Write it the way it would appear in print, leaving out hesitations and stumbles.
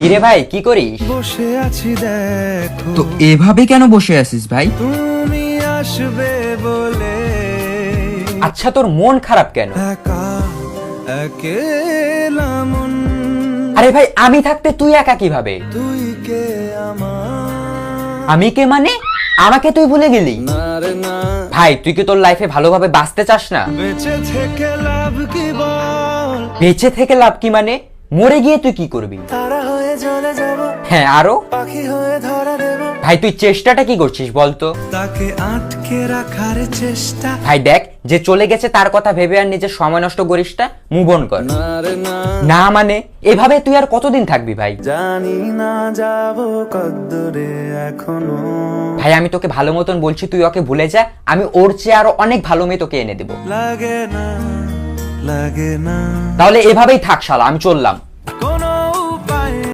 কিরে ভাই কি করিস? বসে আছি দেখো তো এভাবে কেন বসে আছিস ভাই? তুমি আসবে বলে আচ্ছা তোর মন খারাপ কেন? একা একেলা মন আরে ভাই আমি থাকতে তুই একা কিভাবে? তুই কে আমার আমি কে মানে? আমাকে তুই ভুলে গেলি? না রে না ভাই তুই কি তোর লাইফে ভালোভাবে বাঁচতে চাস না? বেঁচে থেকে লাভ কি বল বেঁচে থেকে লাভ কি মানে? মরে গিয়ে তুই কি করবি? তারা হয়ে জ্বলে যাব হ্যাঁ আরো? পাখি হয়ে ধরা দেব ভাই তুই চেষ্টাটা কি করছিস বলতো? তাকে আটকে রাখার চেষ্টা ভাই দেখ যে চলে গেছে তার কথা ভেবে আর নিজের সময় নষ্ট করিস না, মুভ অন কর। না রে না না মানে এভাবে তুই আর কতদিন থাকবি ভাই? জানি না যাব কদ্দূরে এখনো ভাই আমি তোকে ভালো মতন বলছি তুই ওকে ভুলে যা, আমি ওর চেয়ে আরো অনেক ভালো মেয়ে তোকে এনে দেবো। লাগে না লাগে না তাহলে এভাবেই থাক শালা, আমি চললাম।